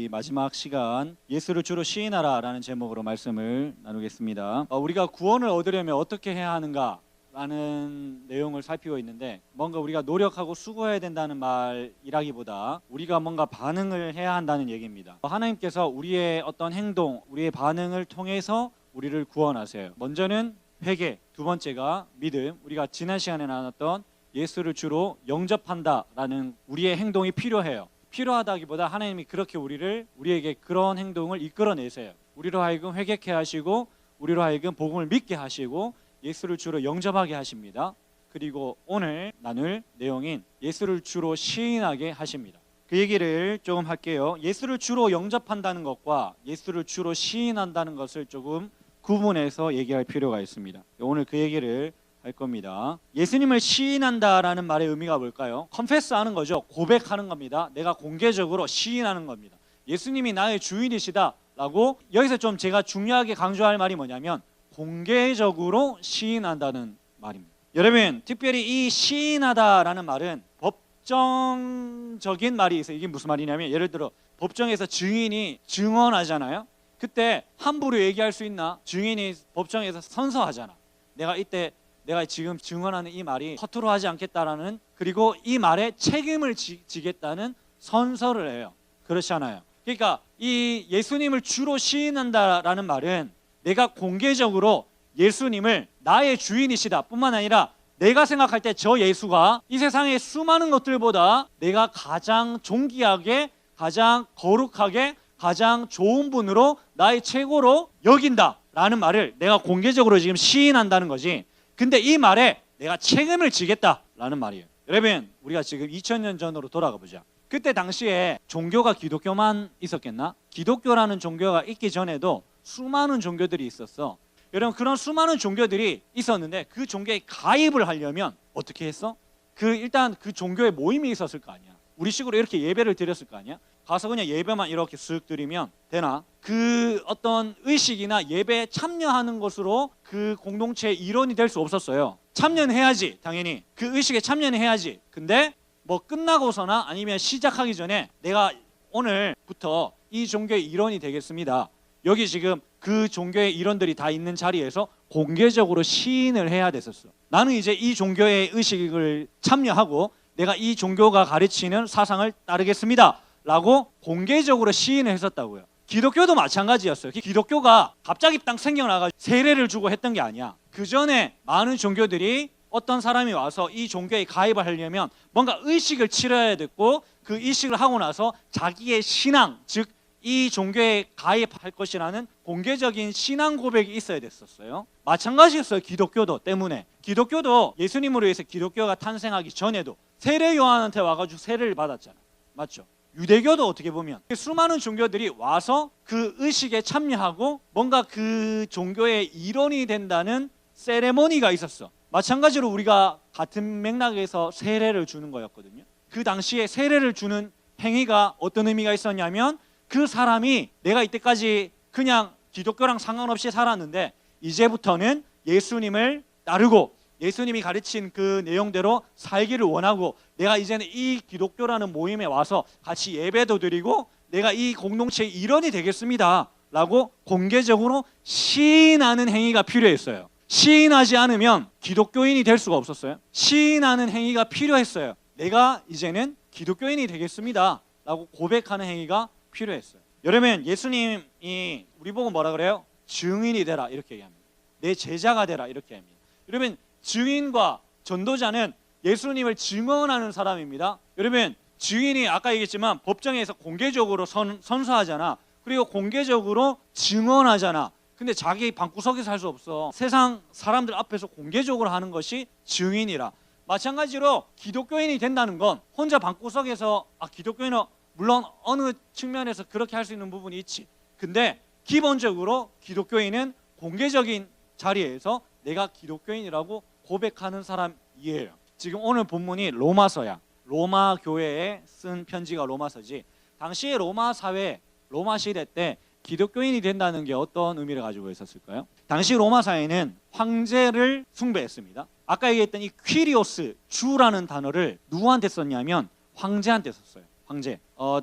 우리 마지막 시간 예수를 주로 시인하라 라는 제목으로 말씀을 나누겠습니다. 우리가 구원을 얻으려면 어떻게 해야 하는가 라는 내용을 살피고 있는데, 뭔가 우리가 노력하고 수고해야 된다는 말이라기보다 우리가 뭔가 반응을 해야 한다는 얘기입니다. 하나님께서 우리의 어떤 행동, 우리의 반응을 통해서 우리를 구원하세요. 먼저는 회개, 두 번째가 믿음. 우리가 지난 시간에 나눴던 예수를 주로 영접한다라는 우리의 행동이 필요해요. 필요하다기보다 하나님이 그렇게 우리에게 그런 행동을 이끌어내세요. 우리로 하여금 회개케 하시고 우리로 하여금 복음을 믿게 하시고 예수를 주로 영접하게 하십니다. 그리고 오늘 나눌 내용인 예수를 주로 시인하게 하십니다. 그 얘기를 조금 할게요. 예수를 주로 영접한다는 것과 예수를 주로 시인한다는 것을 조금 구분해서 얘기할 필요가 있습니다. 오늘 그 얘기를 할 겁니다. 예수님을 시인한다라는 말의 의미가 뭘까요? 컨페스하는 거죠. 고백하는 겁니다. 내가 공개적으로 시인하는 겁니다. 예수님이 나의 주인이시다라고. 여기서 좀 제가 중요하게 강조할 말이 뭐냐면 공개적으로 시인한다는 말입니다. 여러분, 특별히 이 시인하다라는 말은 법정적인 말이 있어요. 이게 무슨 말이냐면, 예를 들어 법정에서 증인이 증언하잖아요. 그때 함부로 얘기할 수 있나? 증인이 법정에서 선서하잖아. 내가 지금 증언하는 이 말이 허투루 하지 않겠다라는, 그리고 이 말에 책임을 지겠다는 선서를 해요. 그렇지 않아요? 그러니까 이 예수님을 주로 시인한다라는 말은 내가 공개적으로 예수님을 나의 주인이시다 뿐만 아니라 내가 생각할 때 저 예수가 이 세상의 수많은 것들보다 내가 가장 존귀하게, 가장 거룩하게, 가장 좋은 분으로 나의 최고로 여긴다라는 말을 내가 공개적으로 지금 시인한다는 거지. 근데 이 말에 내가 책임을 지겠다라는 말이에요. 여러분, 우리가 지금 2000년 전으로 돌아가 보자. 그때 당시에 종교가 기독교만 있었겠나? 기독교라는 종교가 있기 전에도 수많은 종교들이 있었어. 여러분, 그런 수많은 종교들이 있었는데 그 종교에 가입을 하려면 어떻게 했어? 일단 그 종교에 모임이 있었을 거 아니야. 우리 식으로 이렇게 예배를 드렸을 거 아니야. 가서 그냥 예배만 이렇게 쓱 드리면 되나? 그 어떤 의식이나 예배에 참여하는 것으로 그 공동체의 일원이 될 수 없었어요. 참여는 해야지, 당연히 그 의식에 참여는 해야지. 근데 뭐 끝나고서나 아니면 시작하기 전에 내가 오늘부터 이 종교의 일원이 되겠습니다. 여기 지금 그 종교의 일원들이 다 있는 자리에서 공개적으로 시인을 해야 됐었어. 나는 이제 이 종교의 의식을 참여하고 내가 이 종교가 가르치는 사상을 따르겠습니다 라고 공개적으로 시인을 했었다고요. 기독교도 마찬가지였어요. 기독교가 갑자기 딱 생겨나가지고 세례를 주고 했던 게 아니야. 그 전에 많은 종교들이 어떤 사람이 와서 이 종교에 가입을 하려면 뭔가 의식을 치러야 됐고, 그 의식을 하고 나서 자기의 신앙, 즉 이 종교에 가입할 것이라는 공개적인 신앙 고백이 있어야 됐었어요. 마찬가지였어요. 기독교도 때문에. 기독교도 예수님으로 해서 기독교가 탄생하기 전에도 세례 요한한테 와가지고 세례를 받았잖아요. 맞죠? 유대교도 어떻게 보면 수많은 종교들이 와서 그 의식에 참여하고 뭔가 그 종교의 일원이 된다는 세레모니가 있었어. 마찬가지로 우리가 같은 맥락에서 세례를 주는 거였거든요. 그 당시에 세례를 주는 행위가 어떤 의미가 있었냐면, 그 사람이 내가 이때까지 그냥 기독교랑 상관없이 살았는데 이제부터는 예수님을 따르고 예수님이 가르친 그 내용대로 살기를 원하고, 내가 이제는 이 기독교라는 모임에 와서 같이 예배도 드리고 내가 이 공동체의 일원이 되겠습니다 라고 공개적으로 시인하는 행위가 필요했어요. 시인하지 않으면 기독교인이 될 수가 없었어요. 시인하는 행위가 필요했어요. 내가 이제는 기독교인이 되겠습니다 라고 고백하는 행위가 필요했어요. 여러분, 예수님이 우리 보고 뭐라 그래요? 증인이 되라 이렇게 얘기합니다. 내 제자가 되라 이렇게 합니다. 여러분, 증인과 전도자는 예수님을 증언하는 사람입니다. 여러분, 증인이 아까 얘기했지만 법정에서 공개적으로 선서하잖아. 그리고 공개적으로 증언하잖아. 근데 자기 방구석에서 할 수 없어. 세상 사람들 앞에서 공개적으로 하는 것이 증인이라. 마찬가지로 기독교인이 된다는 건 혼자 방구석에서 기독교인은 물론 어느 측면에서 그렇게 할 수 있는 부분이 있지. 근데 기본적으로 기독교인은 공개적인 자리에서 내가 기독교인이라고 고백하는 사람이에요. 지금 오늘 본문이 로마서야. 로마 교회에 쓴 편지가 로마서지. 당시에 로마 사회, 로마 시대 때 기독교인이 된다는 게 어떤 의미를 가지고 있었을까요? 당시 로마 사회는 황제를 숭배했습니다. 아까 얘기했던 이 퀴리오스, 주라는 단어를 누구한테 썼냐면 황제한테 썼어요. 황제.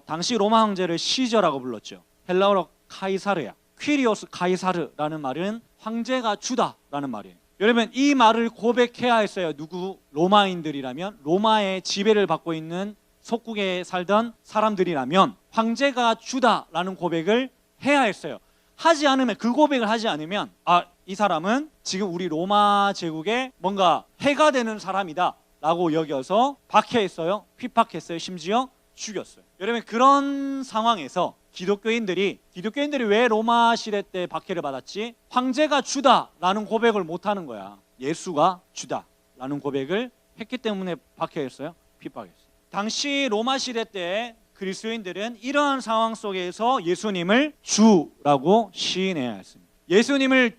당시 로마 황제를 시저라고 불렀죠. 헬라어로 카이사르야. 퀴리오스 카이사르라는 말은 황제가 주다라는 말이에요. 여러분 이 말을 고백해야 했어요. 누구? 로마인들이라면, 로마의 지배를 받고 있는 속국에 살던 사람들이라면 황제가 주다라는 고백을 해야 했어요. 하지 않으면, 그 고백을 하지 않으면 이 사람은 지금 우리 로마 제국에 뭔가 해가 되는 사람이다 라고 여겨서 박해했어요. 핍박했어요. 심지어 죽였어요. 여러분 그런 상황에서 기독교인들이 왜 로마 시대 때 박해를 받았지? 황제가 주다라는 고백을 못하는 거야. 예수가 주다라는 고백을 했기 때문에 박해했어요. 핍박했어요. 당시 로마 시대 때 그리스도인들은 이러한 상황 속에서 예수님을 주라고 시인해야 했습니다. 예수님을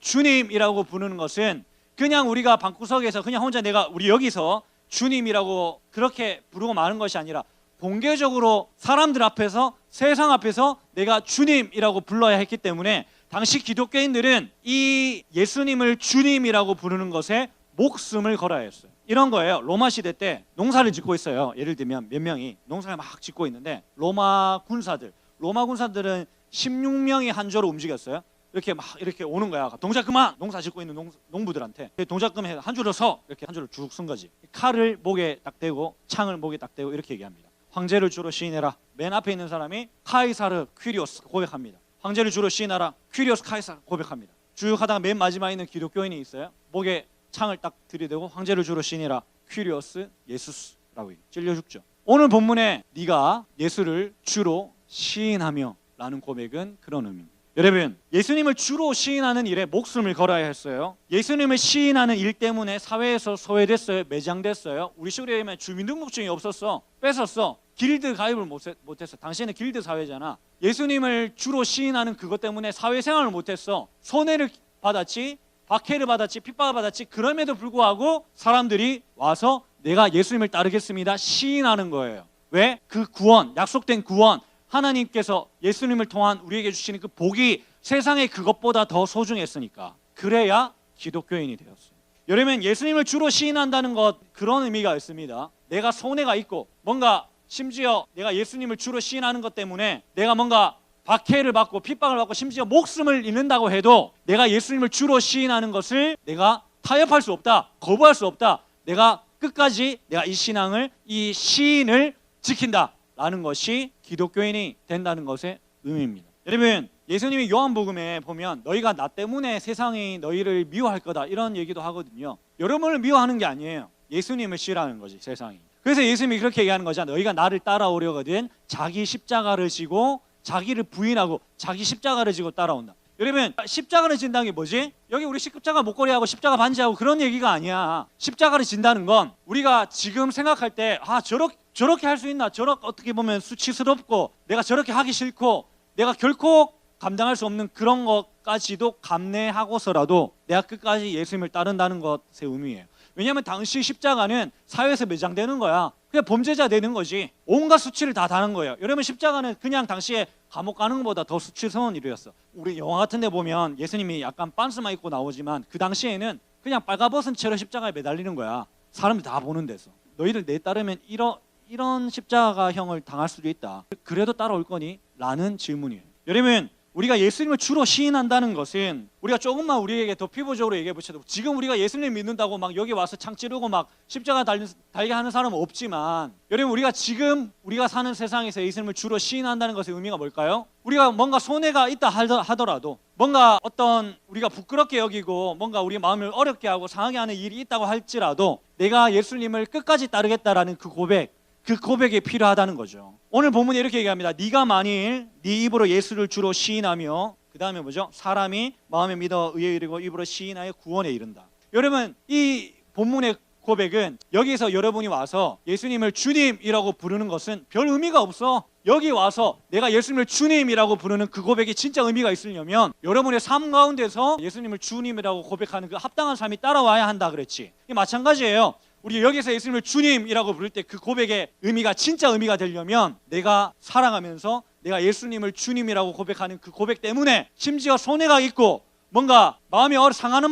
주님이라고 부르는 것은 그냥 우리가 방구석에서 그냥 혼자 우리 여기서 주님이라고 그렇게 부르고 마는 것이 아니라 공개적으로 사람들 앞에서, 세상 앞에서 내가 주님이라고 불러야 했기 때문에 당시 기독교인들은 이 예수님을 주님이라고 부르는 것에 목숨을 걸어야 했어요. 이런 거예요. 로마 시대 때 농사를 짓고 있어요. 예를 들면 몇 명이 농사를 막 짓고 있는데 로마 군사들은 16명이 한 조로 움직였어요. 이렇게 오는 거야. 동작 그만! 농사 짓고 있는 농부들한테 동작 그만, 한 줄로 서! 이렇게 한 줄로 쭉 쓴 거지. 칼을 목에 딱 대고 창을 목에 딱 대고 이렇게 얘기합니다. 황제를 주로 시인해라. 맨 앞에 있는 사람이 카이사르 퀴리오스 고백합니다. 황제를 주로 시인하라. 퀴리오스 카이사르 고백합니다. 쭉 하다가 맨 마지막에 있는 기독교인이 있어요. 목에 창을 딱 들이대고 황제를 주로 시인해라. 퀴리오스 예수스라고 찔려 죽죠. 오늘 본문에 네가 예수를 주로 시인하며 라는 고백은 그런 의미입니다. 여러분 예수님을 주로 시인하는 일에 목숨을 걸어야 했어요. 예수님을 시인하는 일 때문에 사회에서 소외됐어요. 매장됐어요. 우리 시골에 가면 주민등록증이 없었어. 뺏었어. 길드 가입을 못했어. 당시에는 길드 사회잖아. 예수님을 주로 시인하는 그것 때문에 사회생활을 못했어. 손해를 받았지, 박해를 받았지, 핍박을 받았지. 그럼에도 불구하고 사람들이 와서 내가 예수님을 따르겠습니다 시인하는 거예요. 왜? 그 구원, 약속된 구원, 하나님께서 예수님을 통한 우리에게 주시는 그 복이 세상에 그것보다 더 소중했으니까. 그래야 기독교인이 되었어요. 여러분 예수님을 주로 시인한다는 것, 그런 의미가 있습니다. 내가 손해가 있고 뭔가, 심지어 내가 예수님을 주로 시인하는 것 때문에 내가 뭔가 박해를 받고 핍박을 받고 심지어 목숨을 잃는다고 해도 내가 예수님을 주로 시인하는 것을 내가 타협할 수 없다, 거부할 수 없다. 내가 끝까지 내가 이 신앙을, 이 시인을 지킨다 라는 것이 기독교인이 된다는 것의 의미입니다. 여러분 예수님이 요한복음에 보면 너희가 나 때문에 세상이 너희를 미워할 거다 이런 얘기도 하거든요. 여러분을 미워하는 게 아니에요. 예수님을 싫어하는 거지 세상이. 그래서 예수님이 그렇게 얘기하는 거잖아. 너희가 나를 따라오려거든 자기 십자가를 지고 자기를 부인하고 자기 십자가를 지고 따라온다. 여러분 십자가를 진다는 게 뭐지? 여기 우리 십자가 목걸이하고 십자가 반지하고 그런 얘기가 아니야. 십자가를 진다는 건 우리가 지금 생각할 때 저렇게 할 수 있나? 어떻게 보면 수치스럽고 내가 저렇게 하기 싫고 내가 결코 감당할 수 없는 그런 것까지도 감내하고서라도 내가 끝까지 예수님을 따른다는 것의 의미예요. 왜냐하면 당시 십자가는 사회에서 매장되는 거야. 그냥 범죄자 되는 거지. 온갖 수치를 다 다는 거예요. 여러분 십자가는 그냥 당시에 감옥 가는 것보다 더 수치스러운 일이었어. 우리 영화 같은 데 보면 예수님이 약간 빤스만 입고 나오지만 그 당시에는 그냥 빨가벗은 채로 십자가에 매달리는 거야. 사람들 다 보는 데서. 너희들 내 따르면 이런 십자가형을 당할 수도 있다. 그래도 따라올 거니? 라는 질문이에요. 여러분 우리가 예수님을 주로 시인한다는 것은 우리가 조금만 우리에게 더 피부적으로 얘기해 보셔도 지금 우리가 예수님 믿는다고 막 여기 와서 창 찌르고 막 십자가 달게 하는 사람은 없지만 여러분 우리가 사는 세상에서 예수님을 주로 시인한다는 것의 의미가 뭘까요? 우리가 뭔가 손해가 있다 하더라도 뭔가 어떤 우리가 부끄럽게 여기고 뭔가 우리 마음을 어렵게 하고 상하게 하는 일이 있다고 할지라도 내가 예수님을 끝까지 따르겠다라는 그 고백이 필요하다는 거죠. 오늘 본문에 이렇게 얘기합니다. 네가 만일 네 입으로 예수를 주로 시인하며 그 다음에 뭐죠? 사람이 마음에 믿어 의에 이르고 입으로 시인하여 구원에 이른다. 여러분 이 본문의 고백은 여기서 여러분이 와서 예수님을 주님이라고 부르는 것은 별 의미가 없어. 여기 와서 내가 예수님을 주님이라고 부르는 그 고백이 진짜 의미가 있으려면 여러분의 삶 가운데서 예수님을 주님이라고 고백하는 그 합당한 삶이 따라와야 한다 그랬지. 마찬가지예요. 우리 여기서 예수님을 주님이라고 부를 때 그 고백의 의미가 진짜 의미가 되려면 내가 살아가면서 내가 예수님을 주님이라고 고백하는 그 고백 때문에 심지어 손해가 있고 뭔가 마음이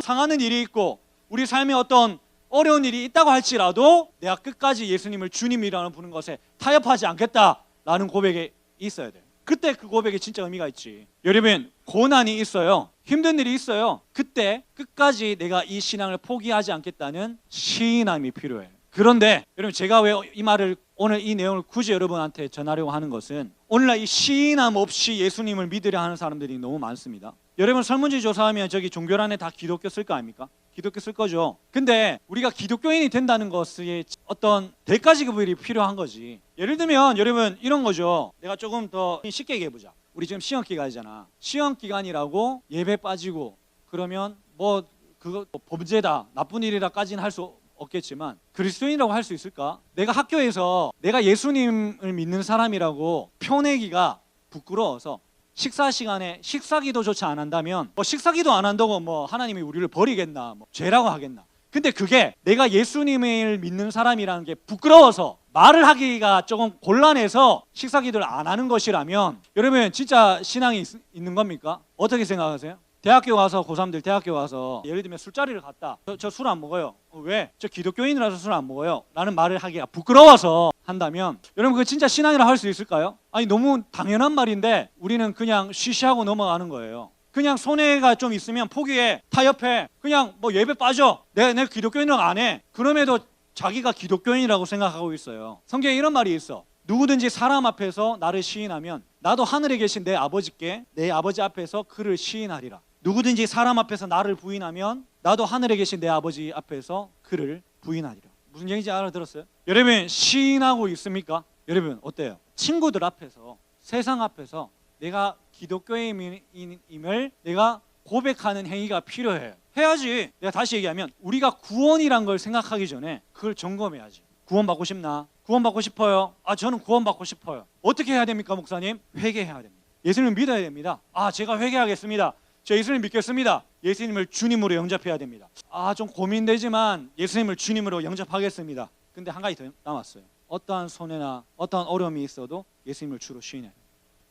상하는 일이 있고 우리 삶에 어떤 어려운 일이 있다고 할지라도 내가 끝까지 예수님을 주님이라고 부르는 것에 타협하지 않겠다 라는 고백이 있어야 돼요. 그때 그 고백이 진짜 의미가 있지. 여러분, 고난이 있어요. 힘든 일이 있어요. 그때 끝까지 내가 이 신앙을 포기하지 않겠다는 시인함이 필요해요. 그런데 여러분, 제가 왜 이 말을, 오늘 이 내용을 굳이 여러분한테 전하려고 하는 것은, 오늘날 이 시인함 없이 예수님을 믿으려 하는 사람들이 너무 많습니다. 여러분, 설문지 조사하면 저기 종교란에 다 기독교 쓸 거 아닙니까? 기독교 쓸 거죠. 근데 우리가 기독교인이 된다는 것에 어떤 대가 지급이 필요한 거지. 예를 들면 여러분, 이런 거죠. 내가 조금 더 쉽게 얘기해보자. 우리 지금 시험 기간이잖아. 시험 기간이라고 예배 빠지고 그러면 뭐 그거 범죄다, 나쁜 일이라까지는 할 수 없겠지만 그리스도인이라고 할 수 있을까? 내가 학교에서 내가 예수님을 믿는 사람이라고 표내기가 부끄러워서 식사 시간에 식사기도조차 안 한다면, 식사기도 안 한다고 하나님이 우리를 버리겠나, 죄라고 하겠나. 근데 그게 내가 예수님을 믿는 사람이라는 게 부끄러워서 말을 하기가 조금 곤란해서 식사기도를 안 하는 것이라면, 여러분 진짜 신앙이 있는 겁니까? 어떻게 생각하세요? 대학교 가서, 고3들 대학교 가서 예를 들면 술자리를 갔다. 저 술 안 먹어요. 왜? 저 기독교인이라서 술 안 먹어요 라는 말을 하기가 부끄러워서 한다면, 여러분 그거 진짜 신앙이라 할 수 있을까요? 아니, 너무 당연한 말인데 우리는 그냥 쉬쉬하고 넘어가는 거예요. 그냥 손해가 좀 있으면 포기해. 타협해. 그냥 예배 빠져. 내가 기독교인이라고 안 해. 그럼에도 자기가 기독교인이라고 생각하고 있어요. 성경에 이런 말이 있어. 누구든지 사람 앞에서 나를 시인하면 나도 하늘에 계신 내 아버지께 내 아버지 앞에서 그를 시인하리라. 누구든지 사람 앞에서 나를 부인하면 나도 하늘에 계신 내 아버지 앞에서 그를 부인하리라. 무슨 얘기인지 알아들었어요? 여러분, 시인하고 있습니까? 여러분 어때요? 친구들 앞에서, 세상 앞에서 내가 기독교인임을 내가 고백하는 행위가 필요해요. 해야지. 내가 다시 얘기하면, 우리가 구원이란 걸 생각하기 전에 그걸 점검해야지. 구원받고 싶나? 구원받고 싶어요. 저는 구원받고 싶어요. 어떻게 해야 됩니까, 목사님? 회개해야 됩니다. 예수님을 믿어야 됩니다. 제가 회개하겠습니다. 저 예수님 믿겠습니다. 예수님을 주님으로 영접해야 됩니다. 좀 고민되지만 예수님을 주님으로 영접하겠습니다. 근데 한 가지 더 남았어요. 어떠한 손해나 어떠한 어려움이 있어도 예수님을 주로 시인해요.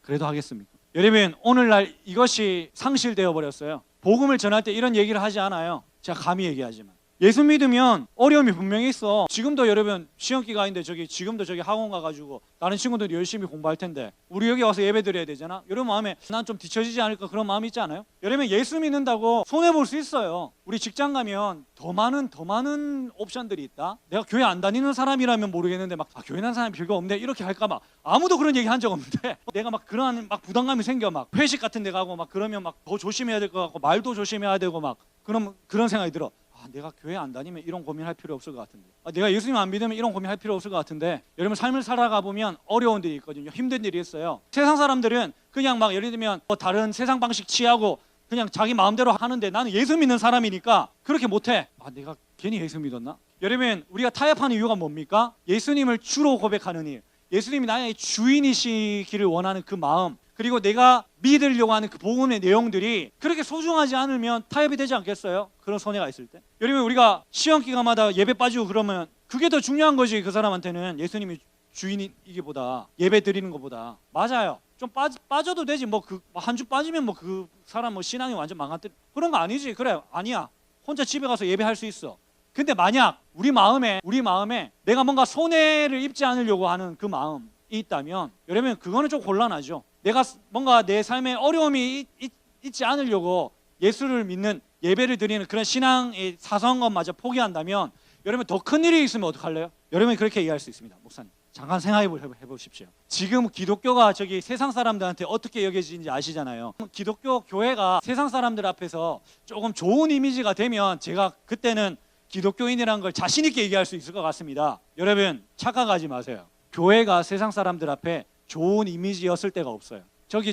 그래도 하겠습니까? 여러분, 오늘날 이것이 상실되어 버렸어요. 복음을 전할 때 이런 얘기를 하지 않아요. 제가 감히 얘기하지만 예수 믿으면 어려움이 분명히 있어. 지금도 여러분 시험기간인데 지금도 학원 가가지고 다른 친구들이 열심히 공부할 텐데 우리 여기 와서 예배 드려야 되잖아. 여러분 마음에 난 좀 뒤처지지 않을까, 그런 마음이 있지 않아요? 여러분, 예수 믿는다고 손해볼 수 있어요. 우리 직장 가면 더 많은 옵션들이 있다. 내가 교회 안 다니는 사람이라면 모르겠는데 교회 다니는 사람이 별거 없네 이렇게 할까 봐 아무도 그런 얘기 한 적 없는데 내가 그러한 부담감이 생겨. 회식 같은 데 가고 그러면 더 조심해야 될 것 같고 말도 조심해야 되고 그런 생각이 들어. 내가 교회 안 다니면 이런 고민할 필요 없을 것 같은데, 내가 예수님 안 믿으면 이런 고민할 필요 없을 것 같은데, 여러분 삶을 살아가 보면 어려운 일이 있거든요. 힘든 일이 있어요. 세상 사람들은 그냥 예를 들면 다른 세상 방식 취하고 그냥 자기 마음대로 하는데, 나는 예수 믿는 사람이니까 그렇게 못해. 내가 괜히 예수 믿었나? 여러분, 우리가 타협하는 이유가 뭡니까? 예수님을 주로 고백하는 일, 예수님이 나의 주인이시기를 원하는 그 마음, 그리고 내가 믿으려고 하는 그 복음의 내용들이 그렇게 소중하지 않으면 타협이 되지 않겠어요? 그런 손해가 있을 때. 여러분, 우리가 시험 기간마다 예배 빠지고 그러면 그게 더 중요한 거지. 그 사람한테는 예수님이 주인이기보다, 예배 드리는 것보다. 맞아요. 좀 빠져도 되지. 한 주 빠지면 그 사람 신앙이 완전 망가뜨려. 그런 거 아니지. 그래, 아니야. 혼자 집에 가서 예배할 수 있어. 근데 만약 우리 마음에 내가 뭔가 손해를 입지 않으려고 하는 그 마음이 있다면, 여러분 그거는 좀 곤란하죠. 내가 뭔가 내 삶에 어려움이 있지 않으려고 예수를 믿는, 예배를 드리는 그런 신앙의 사소한 것마저 포기한다면, 여러분 더 큰 일이 있으면 어떡할래요? 여러분이 그렇게 얘기할 수 있습니다. 목사님, 잠깐 생각해 보십시오. 지금 기독교가 세상 사람들한테 어떻게 여겨지는지 아시잖아요. 기독교 교회가 세상 사람들 앞에서 조금 좋은 이미지가 되면 제가 그때는 기독교인이라는 걸 자신 있게 얘기할 수 있을 것 같습니다. 여러분 착각하지 마세요. 교회가 세상 사람들 앞에 좋은 이미지였을 때가 없어요.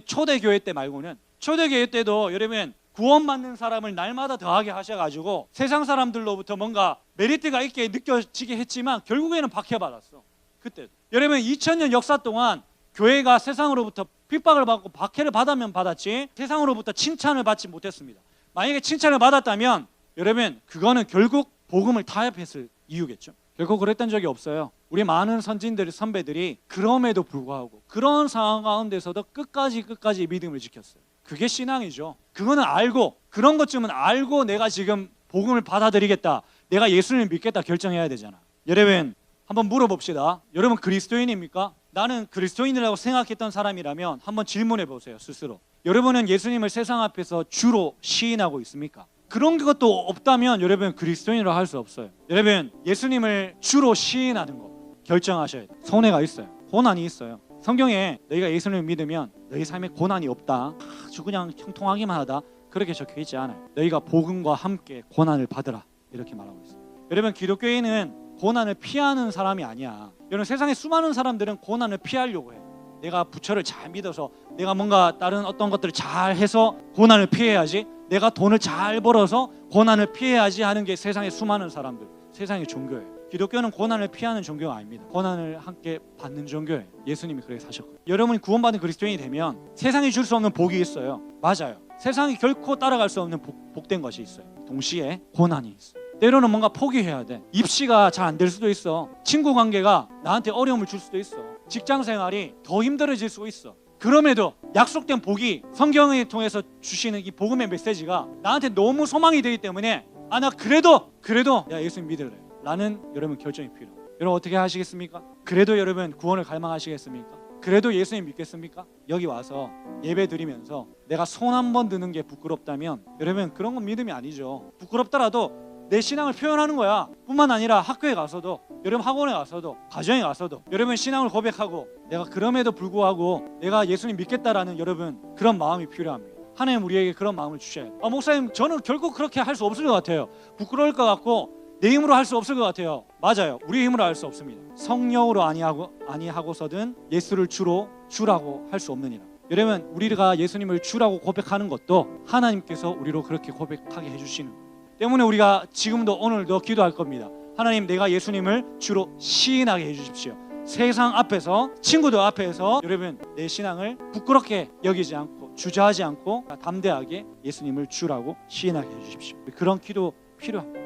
초대교회 때 말고는. 초대교회 때도 여러분 구원받는 사람을 날마다 더하게 하셔가지고 세상 사람들로부터 뭔가 메리트가 있게 느껴지게 했지만 결국에는 박해받았어. 그때 여러분 2000년 역사 동안 교회가 세상으로부터 핍박을 받고 박해를 받으면 받았지 세상으로부터 칭찬을 받지 못했습니다. 만약에 칭찬을 받았다면 여러분 그거는 결국 복음을 타협했을 이유겠죠. 결코 그랬던 적이 없어요. 우리 많은 선배들이 그럼에도 불구하고 그런 상황 가운데서도 끝까지 믿음을 지켰어요. 그게 신앙이죠. 그거는 알고, 그런 것쯤은 알고 내가 지금 복음을 받아들이겠다, 내가 예수님을 믿겠다 결정해야 되잖아. 여러분 한번 물어봅시다. 여러분 그리스도인입니까? 나는 그리스도인이라고 생각했던 사람이라면 한번 질문해 보세요, 스스로. 여러분은 예수님을 세상 앞에서 주로 시인하고 있습니까? 그런 것도 없다면 여러분 그리스도인이라고 할 수 없어요. 여러분 예수님을 주로 시인하는 거 결정하셔야 돼요. 손해가 있어요. 고난이 있어요. 성경에 너희가 예수님을 믿으면 너희 삶에 고난이 없다, 아주 그냥 형통하기만 하다, 그렇게 적혀 있지 않아요. 너희가 복음과 함께 고난을 받으라, 이렇게 말하고 있어요. 여러분 기독교인은 고난을 피하는 사람이 아니야. 여러분 세상에 수많은 사람들은 고난을 피하려고 해. 내가 부처를 잘 믿어서, 내가 뭔가 다른 어떤 것들을 잘 해서 고난을 피해야지, 내가 돈을 잘 벌어서 고난을 피해야지 하는 게 세상의 수많은 사람들, 세상의 종교예요. 기독교는 고난을 피하는 종교가 아닙니다. 고난을 함께 받는 종교예요. 예수님이 그렇게 사셨거든요. 여러분이 구원받은 그리스도인이 되면 세상이 줄 수 없는 복이 있어요. 맞아요. 세상이 결코 따라갈 수 없는 복된 것이 있어요. 동시에 고난이 있어요. 때로는 뭔가 포기해야 돼. 입시가 잘 안 될 수도 있어. 친구 관계가 나한테 어려움을 줄 수도 있어. 직장 생활이 더 힘들어질 수도 있어. 그럼에도 약속된 복이, 성경을 통해서 주시는 이 복음의 메시지가 나한테 너무 소망이 되기 때문에 나 그래도 야 예수님 믿을래 라는 여러분 결정이 필요해요. 여러분 어떻게 하시겠습니까? 그래도 여러분 구원을 갈망하시겠습니까? 그래도 예수님 믿겠습니까? 여기 와서 예배 드리면서 내가 손 한 번 드는 게 부끄럽다면 여러분 그런 건 믿음이 아니죠. 부끄럽더라도 내 신앙을 표현하는 거야. 뿐만 아니라 학교에 가서도, 여러분 학원에 가서도, 가정에 가서도 여러분 신앙을 고백하고, 내가 그럼에도 불구하고 내가 예수님 믿겠다라는 여러분 그런 마음이 필요합니다. 하나님 우리에게 그런 마음을 주셔야 돼요. 목사님 저는 결국 그렇게 할 수 없을 것 같아요. 부끄러울 것 같고 내 힘으로 할 수 없을 것 같아요. 맞아요. 우리의 힘으로 할 수 없습니다. 성령으로 아니하고서든 예수를 주라고 할 수 없느니라. 여러분 우리가 예수님을 주라고 고백하는 것도 하나님께서 우리로 그렇게 고백하게 해주시는 거예요. 때문에 우리가 지금도 오늘도 기도할 겁니다. 하나님 내가 예수님을 주로 시인하게 해주십시오. 세상 앞에서, 친구들 앞에서 여러분 내 신앙을 부끄럽게 여기지 않고 주저하지 않고 담대하게 예수님을 주라고 시인하게 해주십시오. 그런 기도 필요합니다.